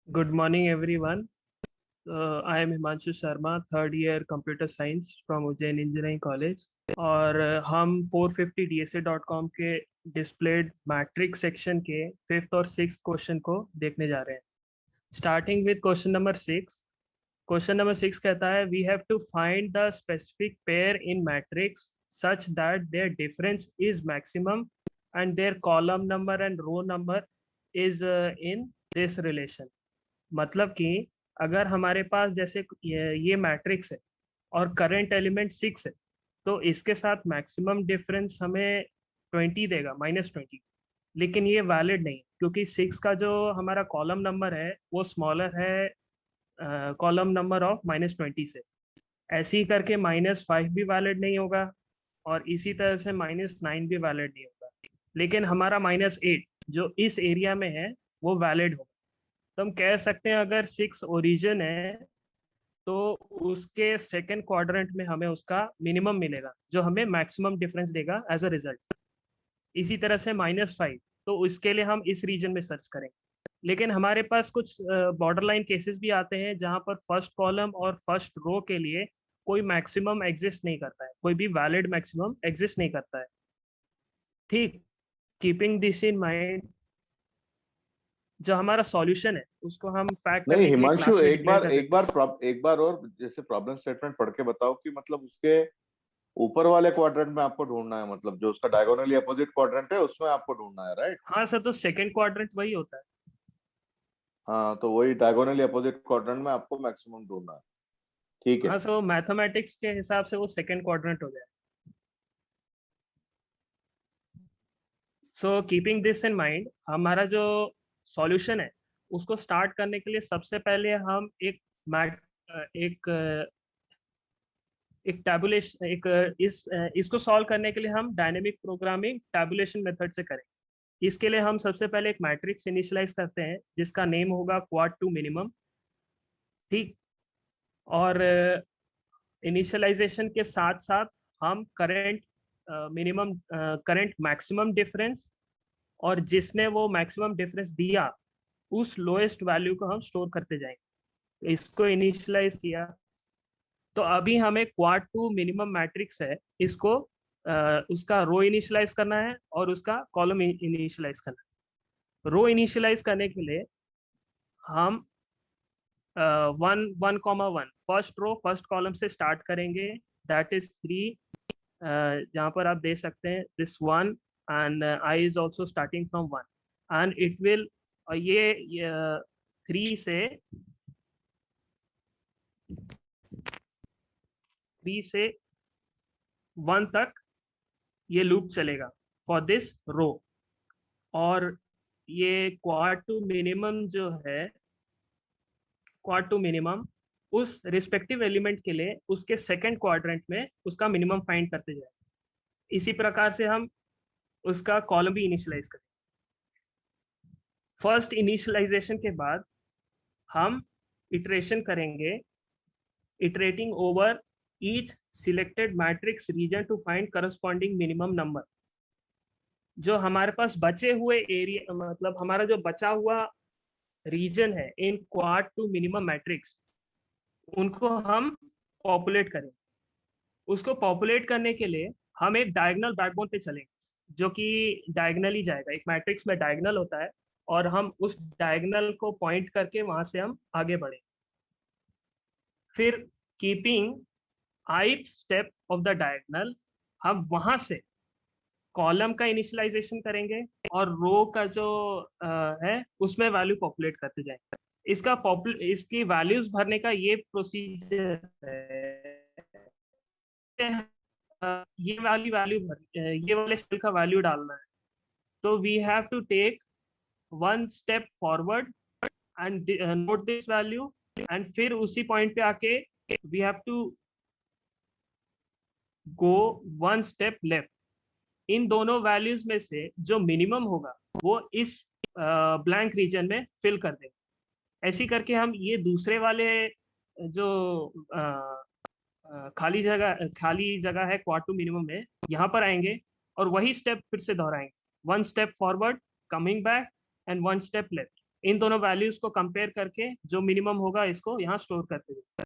Good morning, everyone. I am Himanshu Sharma, third year computer science from Ujjain Engineering College. और हम 450dsa.com के displayed matrix section के fifth और six question को देखने जा रहे हैं. Starting with question number 6. Question number 6 कहता है we have to find the specific pair in matrix such that their difference is maximum and their column number and row number is in this relation. मतलब कि अगर हमारे पास जैसे ये matrix है और करंट एलिमेंट 6 है, तो इसके साथ मैक्सिमम डिफरेंस हमें 20 देगा, -20. लेकिन ये वैलिड नहीं, क्योंकि 6 का जो हमारा कॉलम नंबर है वो स्मॉलर है कॉलम नंबर ऑफ -20 से. ऐसे ही करके -5 भी वैलिड नहीं होगा और इसी तरह से -9 भी वैलिड नहीं होगा. लेकिन हमारा -8 जो इस एरिया में है वो वैलिड होगा. तो हम कह सकते हैं अगर 6 ओरिजिन है तो उसके सेकंड क्वाड्रेंट में हमें उसका मिनिमम मिलेगा जो हमें मैक्सिमम डिफरेंस देगा एज अ रिजल्ट. इसी तरह से -5, तो उसके लिए हम इस रीजन में सर्च करेंगे. लेकिन हमारे पास कुछ बॉर्डर लाइन केसेस भी आते हैं जहां पर फर्स्ट कॉलम और फर्स्ट रो के लिए कोई मैक्सिमम एग्जिस्ट नहीं करता है, कोई भी वैलिड मैक्सिमम एग्जिस्ट नहीं करता है. ठीक. कीपिंग दिस इन माइंड, जो हमारा सॉल्यूशन है उसको हम पैक नहीं करने के लिए हिमांशु, क्लास में एक डिक्लेयर बार कर एक देते हैं. बार एक बार और जैसे प्रॉब्लम स्टेटमेंट पढ़ के बताओ कि मतलब उसके ऊपर वाले क्वाड्रेंट में आपको ढूंढना है, मतलब जो उसका डायगोनली अपोजिट क्वाड्रेंट है उसमें आपको ढूंढना है, राइट? हाँ सर, तो सेकंड क्वाड्रेंट वही होता है. हाँ, तो वही डायगोनली अपोजिट क्वाड्रेंट में आपको मैक्सिमम ढूंढना है. ठीक है. हाँ सर, मैथमेटिक्स के हिसाब से वो सेकंड क्वाड्रेंट हो जाए. So keeping this in mind, हमारा जो सॉल्यूशन है उसको स्टार्ट करने के लिए सबसे पहले हम मैट एक एक टैबुलेशन एक इसको सॉल्व करने के लिए हम डायनेमिक प्रोग्रामिंग टैबुलेशन मेथड से करें. इसके लिए हम सबसे पहले एक मैट्रिक्स इनिशियलाइज करते हैं जिसका नेम होगा क्वाड टू मिनिमम. ठीक. और इनिशियलाइजेशन के साथ साथ हम current minimum current maximum difference और जिसने वो मैक्सिमम डिफरेंस दिया उस लोएस्ट वैल्यू को हम स्टोर करते जाएंगे. इसको इनिशियलाइज किया तो अभी हमें क्वाड टू मिनिमम मैट्रिक्स है, इसको उसका रो इनिशियलाइज करना है और उसका कॉलम इनिशियलाइज करना है. रो इनिशियलाइज करने के लिए हम 1 1 1 फर्स्ट रो फर्स्ट कॉलम से स्टार्ट करेंगे, दैट इज 3. जहाँ पर आप देख सकते हैं this 1 and I is also starting from 1 and it will ये 3 से 1 तक ये लूप चलेगा फॉर दिस रो. और ये क्वाड टू मिनिमम जो है, क्वाड टू मिनिमम उस रिस्पेक्टिव एलिमेंट के लिए उसके सेकंड क्वाड्रेंट में उसका मिनिमम फाइंड करते जाए. इसी प्रकार से हम उसका कॉलम भी इनिशियलाइज करें. फर्स्ट इनिशियलाइजेशन के बाद हम इटरेशन करेंगे, iterating over each selected matrix region to find corresponding minimum number. जो हमारे पास बचे हुए एरिया, मतलब हमारा जो बचा हुआ रीजन है इन क्वाड टू मिनिमम मैट्रिक्स, उनको हम पॉपुलेट करेंगे. उसको पॉपुलेट करने के लिए हम एक डायगोनल बैकबोन पे चलेंगे जो कि डायगोनली जाएगा. एक मैट्रिक्स में डायगोनल होता है और हम उस डायगोनल को पॉइंट करके वहां से हम आगे बढ़े. फिर keeping ith step of the diagonal हम वहां से कॉलम का इनिशियलाइजेशन करेंगे और रो का जो है उसमें वैल्यू पॉपुलेट करते जाएंगे. इसकी वैल्यूज भरने का ये प्रोसीजर है. ये वाली वैल्यू ये वाले सेल का वैल्यू डालना है. तो we have to take 1 step forward and note this value and फिर उसी पॉइंट पे आके we have to go 1 step left. इन दोनों वैल्यूज में से जो मिनिमम होगा वो इस ब्लैंक रीजन में फिल कर देंगे. ऐसी करके हम ये दूसरे वाले जो खाली जगह है क्वाड टू मिनिमम में, यहाँ पर आएंगे और वही स्टेप फिर से दोहराएंगे. 1 step forward, coming back and 1 step left. इन दोनों वैल्यूज को कंपेयर करके जो मिनिमम होगा इसको यहाँ स्टोर करते हैं।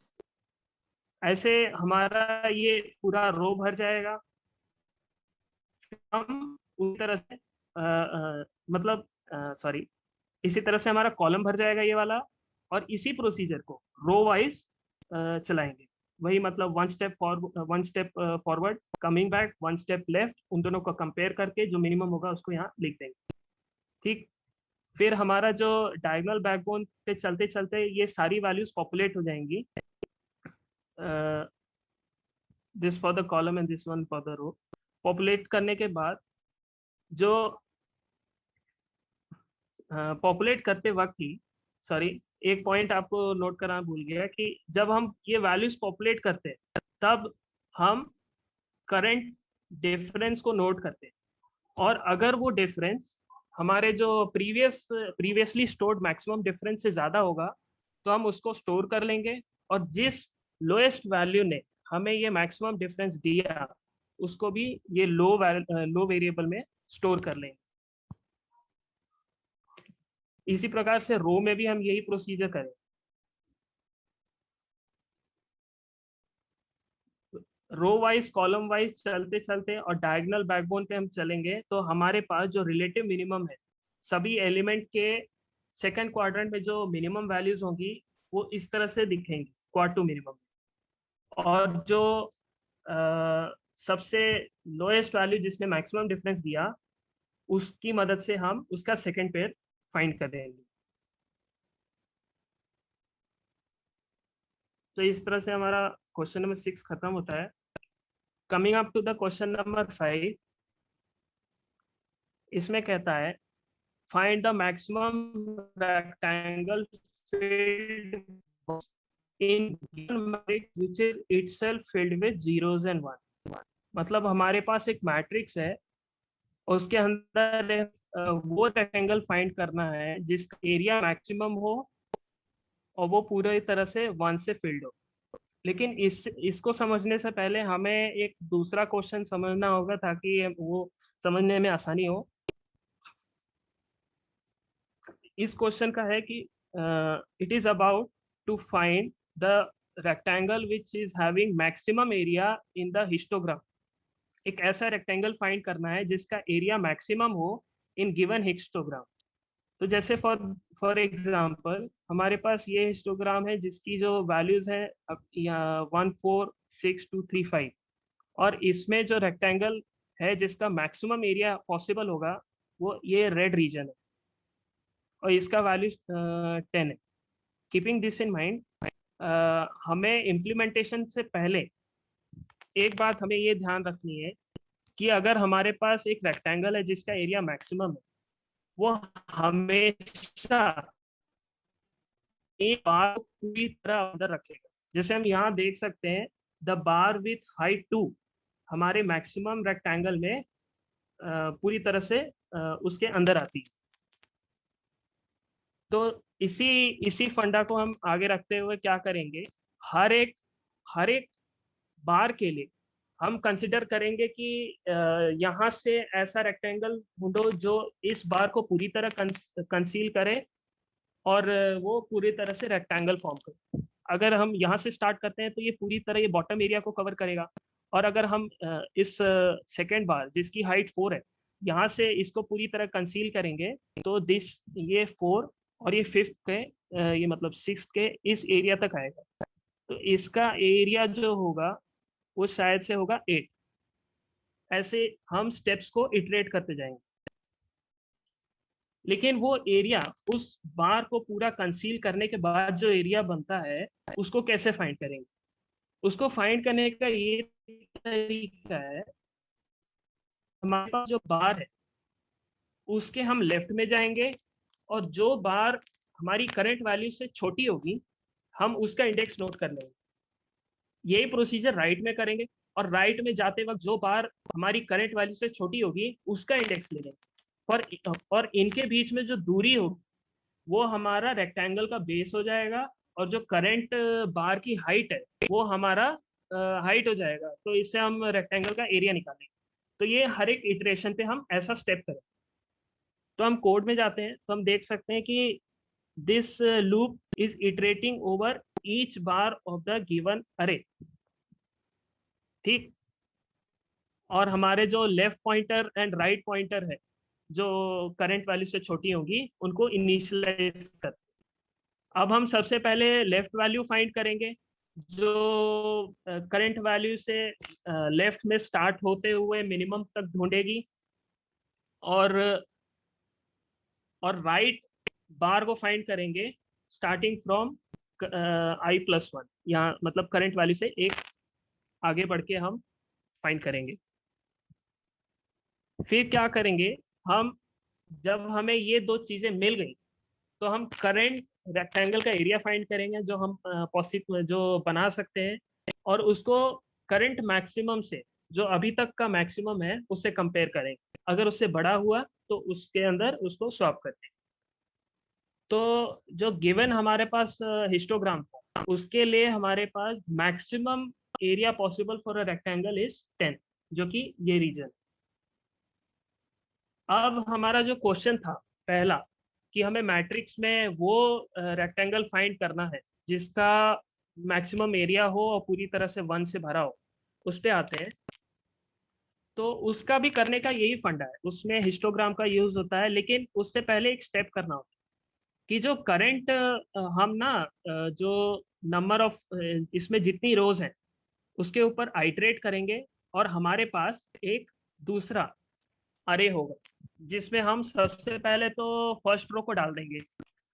ऐसे हमारा ये पूरा रो भर जाएगा। हम उसी तरह से मतलब सॉरी, इसी तरह से हमारा कॉलम भर जाएगा ये वाला, और इसी प्रोसीजर को रो वाइज चलाएंगे। वही मतलब one step forward, coming back, one step left, उन दोनों को कंपेयर करके जो मिनिमम होगा उसको यहाँ लिख देंगे। ठीक, फिर हमारा जो डायगोनल बैकबोन पे चलते चलते ये सारी वैल्यूज पॉपुलेट हो जाएंगी, this for the column and this one for the row. Populate करने के बाद जो पॉपुलेट करते वक्त ही, सॉरी, एक पॉइंट आपको नोट करना भूल गया कि जब हम ये वैल्यूज पॉपुलेट करते हैं तब हम करंट डिफरेंस को नोट करते हैं, और अगर वो डिफरेंस हमारे जो प्रीवियसली स्टोर्ड मैक्सिमम डिफरेंस से ज़्यादा होगा तो हम उसको स्टोर कर लेंगे, और जिस लोएस्ट वैल्यू ने हमें ये मैक्सिमम डिफरेंस दिया उसको भी ये लो वेरिएबल में स्टोर कर लेंगे। इसी प्रकार से रो में भी हम यही प्रोसीजर करें। रो वाइज, कॉलम वाइज चलते चलते और डायगोनल बैकबोन पे हम चलेंगे तो हमारे पास जो रिलेटिव मिनिमम है, सभी एलिमेंट के सेकंड क्वाड्रेंट में जो मिनिमम वैल्यूज होंगी वो इस तरह से दिखेंगी क्वाड टू मिनिमम, और जो सबसे लोएस्ट वैल्यू जिसने मैक्सिमम डिफरेंस दिया उसकी मदद से हम उसका सेकंड पेयर फाइंड कर देंगे। तो इस तरह से हमारा क्वेश्चन नंबर 6 खत्म होता है। Coming up to the question number 5, इसमें कहता है find the maximum rectangle field in given matrix which is itself filled with zeros and one. मतलब हमारे पास एक मैट्रिक्स है, उसके अंदर वो रेक्टेंगल फाइंड करना है जिसका एरिया मैक्सिमम हो और वो पूरी तरह से वन से फिल्ड हो। लेकिन इसको समझने से पहले हमें एक दूसरा क्वेश्चन समझना होगा ताकि वो समझने में आसानी हो। इस क्वेश्चन का है कि it is about to find the rectangle which is having maximum area in the histogram. एक ऐसा रेक्टेंगल फाइंड करना है जिसका एरिया मैक्सिमम हो इन गिवन हिस्टोग्राम। तो जैसे फॉर एग्जाम्पल हमारे पास ये हिस्टोग्राम है जिसकी जो वैल्यूज है 1 4 6 2 3 5, और इसमें जो रेक्टेंगल है जिसका मैक्सिमम एरिया पॉसिबल होगा वो ये रेड रीजन है, और इसका वैल्यू 10 है। कीपिंग दिस इन माइंड, हमें इम्प्लीमेंटेशन से पहले एक बात हमें ये ध्यान रखनी है कि अगर हमारे पास एक रेक्टेंगल है जिसका एरिया मैक्सिमम है, वो हमेशा एक बार पूरी तरह अंदर रखेगा। जैसे हम यहाँ देख सकते हैं द बार विथ हाइट 2 हमारे मैक्सिमम रेक्टेंगल में पूरी तरह से उसके अंदर आती है। तो इसी फंडा को हम आगे रखते हुए क्या करेंगे, हर एक बार के लिए हम कंसिडर करेंगे कि यहाँ से ऐसा रेक्टेंगल ढूंढो जो इस बार को पूरी तरह कंसील करे और वो पूरी तरह से रेक्टेंगल फॉर्म करे। अगर हम यहाँ से स्टार्ट करते हैं तो ये पूरी तरह ये बॉटम एरिया को कवर करेगा, और अगर हम इस सेकेंड बार जिसकी हाइट 4 है यहाँ से इसको पूरी तरह कंसील करेंगे तो ये 4 और ये 5th के ये मतलब 6th के इस एरिया तक आएगा। तो इसका एरिया जो होगा वो शायद से होगा 8। ऐसे हम स्टेप्स को इटरेट करते जाएंगे, लेकिन वो एरिया उस बार को पूरा कंसील करने के बाद जो एरिया बनता है उसको कैसे फाइंड करेंगे। उसको फाइंड करने का ये तरीका है, हमारे पास जो बार है उसके हम लेफ्ट में जाएंगे और जो बार हमारी करंट वैल्यू से छोटी होगी हम उसका इंडेक्स नोट कर लेंगे। यही प्रोसीजर राइट में करेंगे, और राइट में जाते वक्त जो बार हमारी करंट वैल्यू से छोटी होगी उसका इंडेक्स ले लेंगे, और इनके बीच में जो दूरी होगी वो हमारा रेक्टेंगल का बेस हो जाएगा, और जो करंट बार की हाइट है वो हमारा हाइट हो जाएगा। तो इससे हम रेक्टेंगल का एरिया निकालेंगे। तो ये हर एक इटरेशन पे हम ऐसा स्टेप करें। तो हम कोड में जाते हैं तो हम देख सकते हैं कि this loop is iterating over each bar of the given array. ठीक, और हमारे जो left pointer and write pointer है जो करंट वैल्यू से छोटी होगी उनको इनिशियलाइज कर। अब हम सबसे पहले लेफ्ट वैल्यू फाइंड करेंगे जो करंट वैल्यू से लेफ्ट में स्टार्ट होते हुए मिनिमम तक ढूंढेगी, और राइट बार को फाइंड करेंगे स्टार्टिंग फ्रॉम i+1, यहाँ मतलब करंट वैल्यू से एक आगे बढ़ के हम फाइंड करेंगे। फिर क्या करेंगे हम, जब हमें ये दो चीजें मिल गई तो हम करंट रेक्टेंगल का एरिया फाइंड करेंगे जो हम पॉसिबल जो बना सकते हैं, और उसको करंट मैक्सिमम से जो अभी तक का मैक्सिमम है उससे कंपेयर करेंगे। अगर उससे बड़ा हुआ तो उसके अंदर उसको स्वैप कर देंगे। तो जो गिवन हमारे पास हिस्टोग्राम था उसके लिए हमारे पास maximum area possible for a rectangle is 10, जो कि ये रीजन। अब हमारा जो क्वेश्चन था पहला कि हमें मैट्रिक्स में वो रेक्टेंगल फाइंड करना है जिसका मैक्सिमम एरिया हो और पूरी तरह से 1 से भरा हो, उस पे आते हैं। तो उसका भी करने का यही फंडा है, उसमें हिस्टोग्राम का यूज होता है, लेकिन उससे पहले एक स्टेप करना होता है कि जो करंट हम ना जो नंबर ऑफ इसमें जितनी रोज हैं उसके ऊपर आइटरेट करेंगे, और हमारे पास एक दूसरा अरे होगा जिसमें हम सबसे पहले तो फर्स्ट रो को डाल देंगे,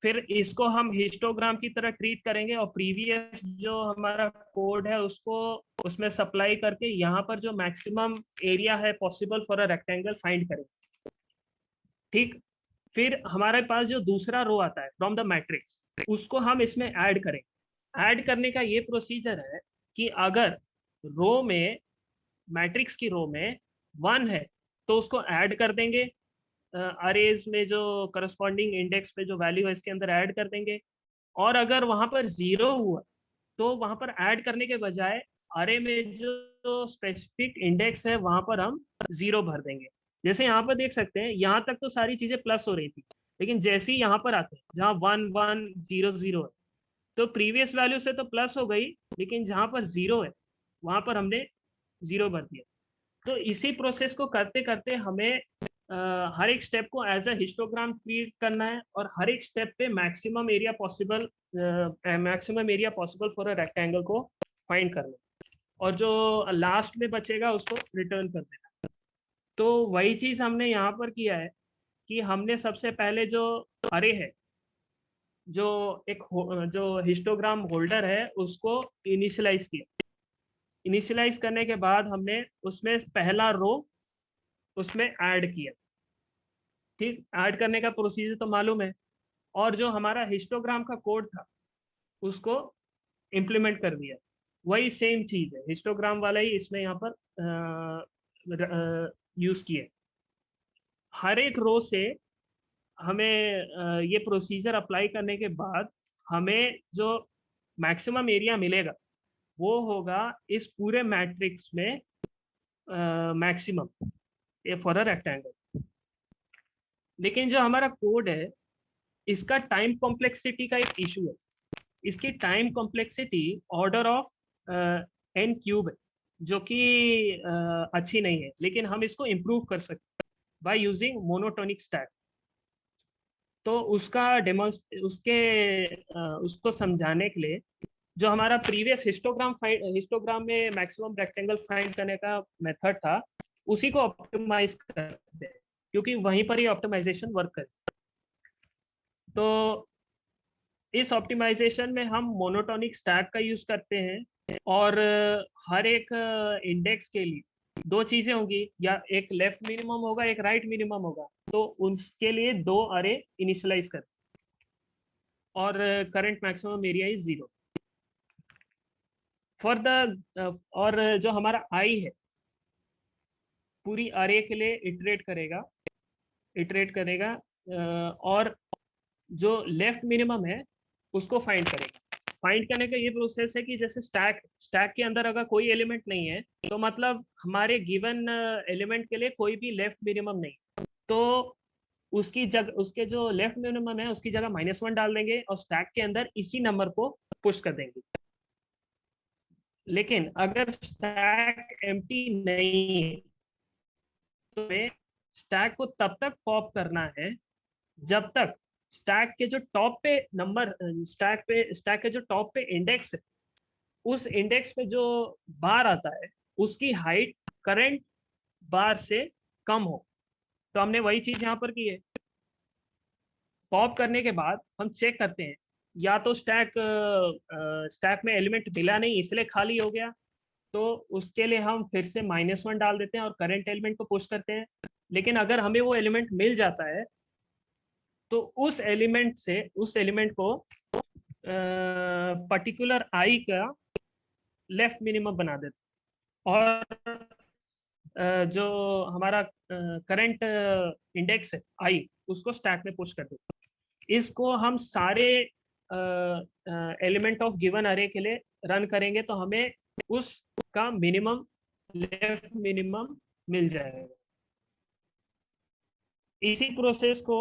फिर इसको हम हिस्टोग्राम की तरह ट्रीट करेंगे और प्रीवियस जो हमारा कोड है उसको उसमें सप्लाई करके यहाँ पर जो मैक्सिमम एरिया है possible for a rectangle find करेंगे। ठीक, फिर हमारे पास जो दूसरा रो आता है फ्रॉम द मैट्रिक्स उसको हम इसमें ऐड करेंगे। ऐड करने का ये प्रोसीजर है कि अगर रो में मैट्रिक्स की रो में 1 है तो उसको ऐड कर देंगे, अरेज में जो करस्पॉन्डिंग इंडेक्स पे जो वैल्यू है इसके अंदर ऐड कर देंगे। और अगर वहां पर 0 हुआ तो वहां पर ऐड करने के बजाय अरे में जो स्पेसिफिक इंडेक्स है वहां पर हम 0 भर देंगे। जैसे यहाँ पर देख सकते हैं यहाँ तक तो सारी चीजें प्लस हो रही थी, लेकिन जैसे ही यहाँ पर आते हैं जहाँ 1 1 0 0 है तो प्रीवियस वैल्यू से तो प्लस हो गई, लेकिन जहाँ पर 0 है वहां पर हमने 0 भर दिया। तो इसी प्रोसेस को करते करते हमें हर एक स्टेप को एज अ हिस्टोग्राम क्रिएट करना है, और हर एक स्टेप पे maximum area possible for a rectangle को फाइंड करना है, और जो लास्ट में बचेगा उसको रिटर्न कर देना। तो वही चीज हमने यहाँ पर किया है कि हमने सबसे पहले जो अरे है जो जो हिस्टोग्राम होल्डर है उसको इनिशियलाइज किया। इनिशियलाइज करने के बाद हमने उसमें पहला रो उसमें ऐड किया। ठीक, ऐड करने का प्रोसीजर तो मालूम है, और जो हमारा हिस्टोग्राम का कोड था उसको इम्प्लीमेंट कर दिया। वही सेम चीज है, हिस्टोग्राम वाला ही इसमें यहाँ पर यूज किए। हर एक रो से हमें ये प्रोसीजर अप्लाई करने के बाद हमें जो मैक्सिमम एरिया मिलेगा वो होगा इस पूरे मैट्रिक्स में मैक्सिमम फॉर अ रेक्टेंगल। लेकिन जो हमारा कोड है इसका टाइम कॉम्प्लेक्सिटी का एक इशू है। इसकी time complexity order of n³ है, जो कि अच्छी नहीं है, लेकिन हम इसको इम्प्रूव कर सकते हैं बाय यूजिंग मोनोटोनिक स्टैक। तो उसका उसको समझाने के लिए जो हमारा प्रीवियस हिस्टोग्राम में मैक्सिमम रेक्टेंगल फाइंड करने का मेथड था उसी को ऑप्टिमाइज करते हैं, क्योंकि वहीं पर ही ऑप्टिमाइजेशन वर्क करे। तो इस ऑप्टिमाइजेशन में हम मोनोटोनिक स्टैक का यूज करते हैं, और हर एक इंडेक्स के लिए दो चीजें होंगी, या एक लेफ्ट मिनिमम होगा एक राइट मिनिमम होगा, तो उसके लिए दो अरे इनिशियलाइज करते हैं, और current maximum area is 0 for the, और जो हमारा आई है पूरी अरे के लिए इटरेट करेगा, और जो लेफ्ट मिनिमम है उसको फाइंड करेगा। फाइंड करने का ये प्रोसेस है कि जैसे स्टैक के अंदर अगर कोई एलिमेंट नहीं है तो मतलब हमारे गिवन एलिमेंट के लिए कोई भी लेफ्ट मिनिमम नहीं, तो उसकी जगह, उसके जो लेफ्ट मिनिमम है उसकी जगह -1 डाल देंगे और स्टैक के अंदर इसी नंबर को पुश कर देंगे। लेकिन अगर स्टैक एम्प्टी नहीं है तो हमें स्टैक को तब तक पॉप करना है जब तक स्टैक के जो टॉप पे नंबर, स्टैक के जो टॉप पे इंडेक्स है, उस इंडेक्स पे जो बार आता है उसकी हाइट करंट बार से कम हो। तो हमने वही चीज यहाँ पर की है। पॉप करने के बाद हम चेक करते हैं, या तो स्टैक में एलिमेंट मिला नहीं इसलिए खाली हो गया, तो उसके लिए हम फिर से -1 डाल देते हैं और करंट एलिमेंट को पुश करते हैं। लेकिन अगर हमें वो एलिमेंट मिल जाता है तो उस एलिमेंट को पर्टिकुलर आई का लेफ्ट मिनिमम बना देते हैं। और जो हमारा करंट इंडेक्स है आई, उसको स्टैक में पुश कर देते हैं। इसको हम सारे एलिमेंट ऑफ गिवन अरे के लिए रन करेंगे तो हमें उसका मिनिमम, लेफ्ट मिनिमम मिल जाएगा। इसी प्रोसेस को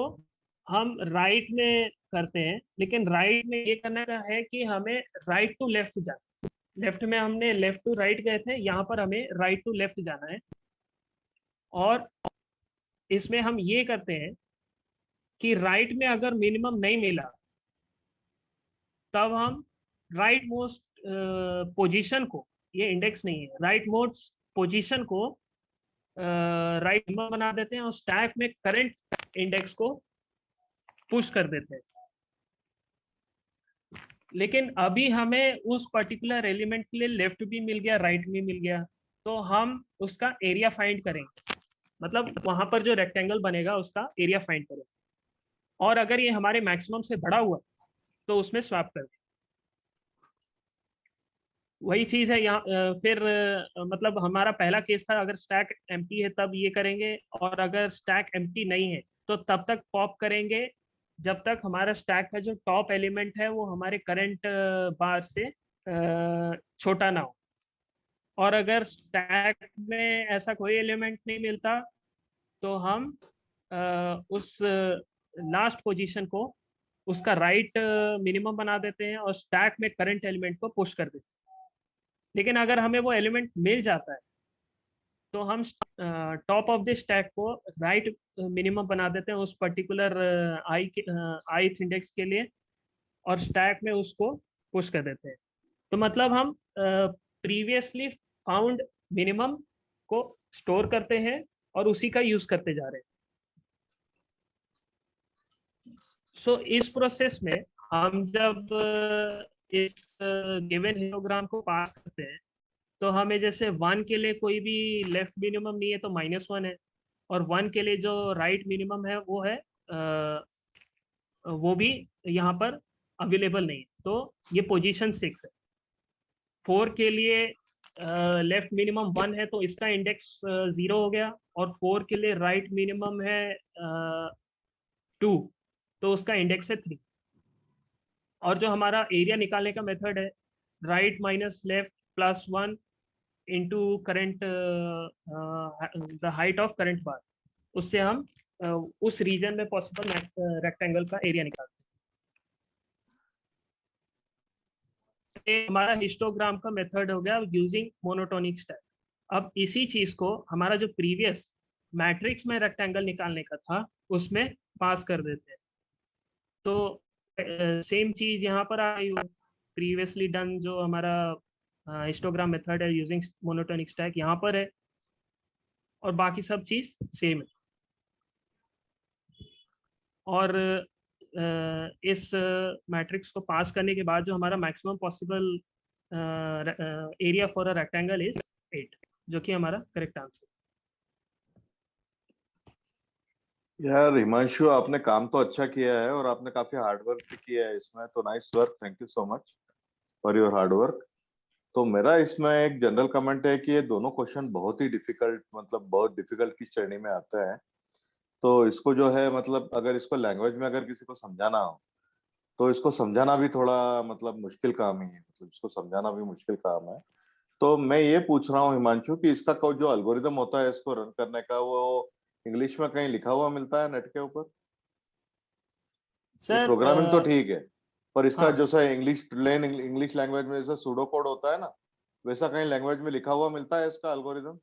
हम राइट में करते हैं, लेकिन राइट में ये करना का है कि हमें राइट टू लेफ्ट जाना। लेफ्ट में हमने लेफ्ट टू राइट गए थे, यहाँ पर हमें राइट टू लेफ्ट जाना है। और इसमें हम ये करते हैं कि राइट में अगर मिनिमम नहीं मिला तब हम राइट मोस्ट पोजीशन को, ये इंडेक्स नहीं है, राइट मोस्ट पोजीशन को राइट बना देते हैं और स्टैक में करंट इंडेक्स को पुश कर देते हैं। लेकिन अभी हमें उस पर्टिकुलर एलिमेंट के लिए लेफ्ट भी मिल गया, राइट भी मिल गया, तो हम उसका एरिया फाइंड करेंगे। मतलब वहां पर जो रेक्टेंगल बनेगा उसका एरिया फाइंड करेंगे, और अगर ये हमारे मैक्सिमम से बड़ा हुआ तो उसमें स्वैप कर दें। वही चीज है यहाँ। फिर मतलब हमारा पहला केस था अगर स्टैक एम्प्टी है तब ये करेंगे, और अगर स्टैक एम्प्टी नहीं है तो तब तक पॉप करेंगे जब तक हमारा स्टैक का जो टॉप एलिमेंट है वो हमारे करंट बार से छोटा ना हो। और अगर स्टैक में ऐसा कोई एलिमेंट नहीं मिलता तो हम उस लास्ट पोजीशन को उसका राइट मिनिमम बना देते हैं और स्टैक में करंट एलिमेंट को पुश कर देते हैं। लेकिन अगर हमें वो एलिमेंट मिल जाता है तो हम टॉप ऑफ द स्टैक को राइट मिनिमम बना देते हैं उस पर्टिकुलर ith इंडेक्स के लिए, और स्टैक में उसको पुश कर देते हैं। तो मतलब हम प्रीवियसली फाउंड मिनिमम को स्टोर करते हैं और उसी का यूज करते जा रहे हैं। सो इस प्रोसेस में हम जब इस गिवन हिस्टोग्राम को पास करते हैं तो हमें जैसे 1 के लिए कोई भी लेफ्ट मिनिमम नहीं है तो -1 है, और 1 के लिए जो राइट मिनिमम है वो है वो भी यहाँ पर अवेलेबल नहीं है, तो ये पोजीशन 6 है। 4 के लिए लेफ्ट मिनिमम 1 है तो इसका इंडेक्स 0 हो गया, और 4 के लिए राइट मिनिमम है 2 तो उसका इंडेक्स है 3। और जो हमारा एरिया निकालने का मेथड है right minus left plus 1 into current the height of current bar, उससे हम उस रीजन में पॉसिबल रेक्टेंगल का एरिया निकालते हैं। ये हमारा हिस्टोग्राम का मेथड हो गया यूजिंग मोनोटोनिक स्टैक। अब इसी चीज को हमारा जो प्रीवियस मैट्रिक्स में रेक्टेंगल निकालने का था उसमें पास कर देते हैं। तो सेम चीज यहाँ पर आई हुई, प्रीवियसली डन जो हमारा हिस्टोग्राम मेथड है यूजिंग मोनोटोनिक स्टैक यहाँ पर है, और बाकी सब चीज सेम है। और इस मैट्रिक्स को पास करने के बाद जो हमारा maximum possible area for a rectangle is 8, जो कि हमारा करेक्ट आंसर। यार हिमांशु, आपने काम तो अच्छा किया है और आपने काफी हार्ड वर्क भी किया है इसमें, तो nice work, thank you so much for your hard work. तो मेरा इसमें एक जनरल कमेंट है कि ये दोनों क्वेश्चन बहुत ही डिफिकल्ट, मतलब बहुत डिफिकल्ट की श्रेणी में आते हैं। तो इसको जो है मतलब अगर इसको लैंग्वेज में अगर किसी को समझाना हो तो इसको समझाना भी थोड़ा मतलब मुश्किल काम ही है, मतलब इसको समझाना भी मुश्किल काम है। तो मैं ये पूछ रहा हूँ हिमांशु कि इसका जो एल्गोरिदम होता है इसको रन करने का, वो इंग्लिश में कहीं लिखा हुआ मिलता है नेट के ऊपर? सर प्रोग्रामिंग तो ठीक है, पर इसका हाँ जो सा इंग्लिश प्लेन इंग्लिश लैंग्वेज में जैसा सूडो कोड होता है ना, वैसा कहीं लैंग्वेज में लिखा हुआ मिलता है इसका एल्गोरिदम?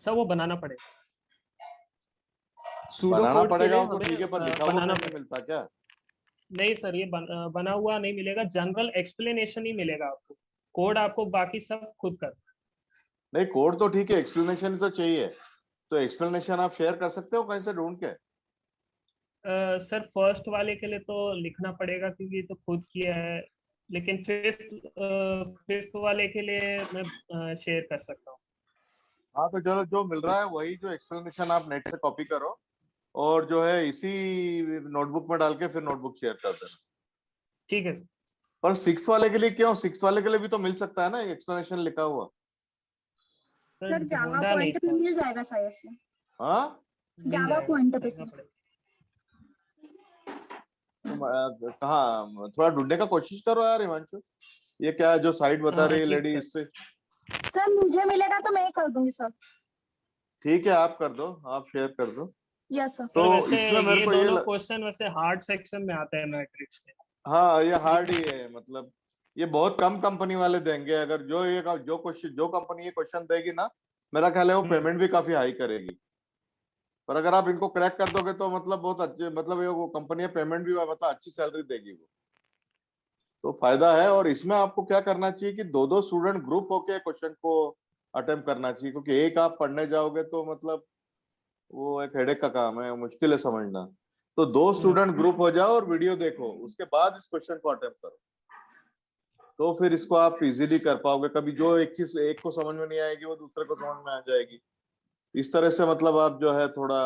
सर वो बनाना पड़ेगा, सूडो बनाना कोड के पड़ेगा लिए वो तो हमें ठीक है, पर लिखा हुआ बनाना कहीं नहीं पड़ेगा। मिलता क्या? नहीं सर, ये बना हुआ नहीं मिलेगा, जनरल एक्सप्लेनेशन ही मिलेगा आपको, कोड आपको बाकी सब खुद कर। नहीं, कोड तो ठीक है, एक्सप्लेनेशन तो चाहिए। तो एक्सप्लेनेशन आप शेयर कर सकते हो कहीं से ढूंढ के? सर फर्स्ट वाले के लिए तो लिखना पड़ेगा क्योंकि ये तो खुद किया है, लेकिन फिफ्थ वाले के लिए मैं शेयर कर सकता हूँ। हाँ तो चलो, जो मिल रहा है वही जो एक्सप्लेनेशन आप नेट से कॉपी करो, और जो है इसी नोटबुक में डाल के फिर नोटबुक शेयर कर देना। ठीक है सर। पर सिक्स वाले के लिए क्यों? सिक्स वाले के लिए भी तो मिल सकता है ना एक्सप्लेनेशन लिखा हुआ। सर सर जावा ढूंढा नहीं पॉइंट पे था। मिल जाएगा शायद से। हाँ, मिल जावा जाएगा, पॉइंट पे देखना सर। पड़ेगा। कहाँ? थोड़ा ढूंढने का कोशिश करो यार हिमांशु। ये क्या है जो साइट बता रही है ठीक लेडी, सर। इससे? सर मुझे मिलेगा तो मैं ही कर दूंगी सर। ठीक है, आप कर दो, आप शेयर कर दो। Yes sir. तो सर वैसे इसमें मेरे ये को दोनों क्वेश्चन वैसे हार्ड सेक्शन में आते हैं मैट्रिक्स के। हाँ ये हार्ड ही है, मतलब ये बहुत कम कंपनी वाले देंगे। अगर जो कंपनी ये क्वेश्चन देगी ना, मेरा ख्याल है वो पेमेंट भी काफी हाई करेगी। पर अगर आप इनको क्रैक कर दोगे तो मतलब बहुत अच्छे, मतलब ये वो कंपनी पेमेंट भी मतलब अच्छी सैलरी देगी वो, तो फायदा है। और इसमें आपको क्या करना चाहिए कि दो दो स्टूडेंट ग्रुप होके क्वेश्चन को अटेम्प्ट करना चाहिए, क्योंकि एक आप पढ़ने जाओगे तो मतलब वो एक हेडेक का काम है, मुश्किल है समझना। तो दो स्टूडेंट ग्रुप हो जाओ और वीडियो देखो, उसके बाद इस क्वेश्चन को अटेम्प्ट करो, तो फिर इसको आप इजीली कर पाओगे। कभी जो एक चीज एक को समझ में नहीं आएगी वो दूसरे को समझ में आ जाएगी। इस तरह से मतलब आप जो है थोड़ा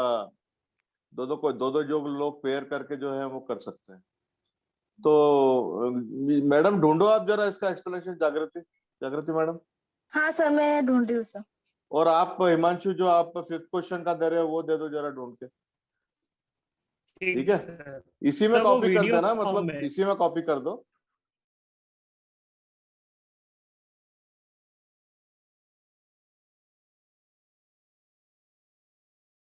दो दो जो लोग पेयर करके जो है वो कर सकते हैं। तो मैडम ढूंढो आप जरा इसका एक्सप्लेनेशन, जागृति, जागृति मैडम। हाँ सर मैं ढूंढ रही हूँ सर। और आप हिमांशु जो आप फिफ्थ क्वेश्चन का दे रहे हो वो दे दो जरा ढूंढ के। ठीक ठीक है, सर। इसी में सर वो कॉपी कर वीडियो देना, फॉर्म मतलब में। इसी में कॉपी कर दो।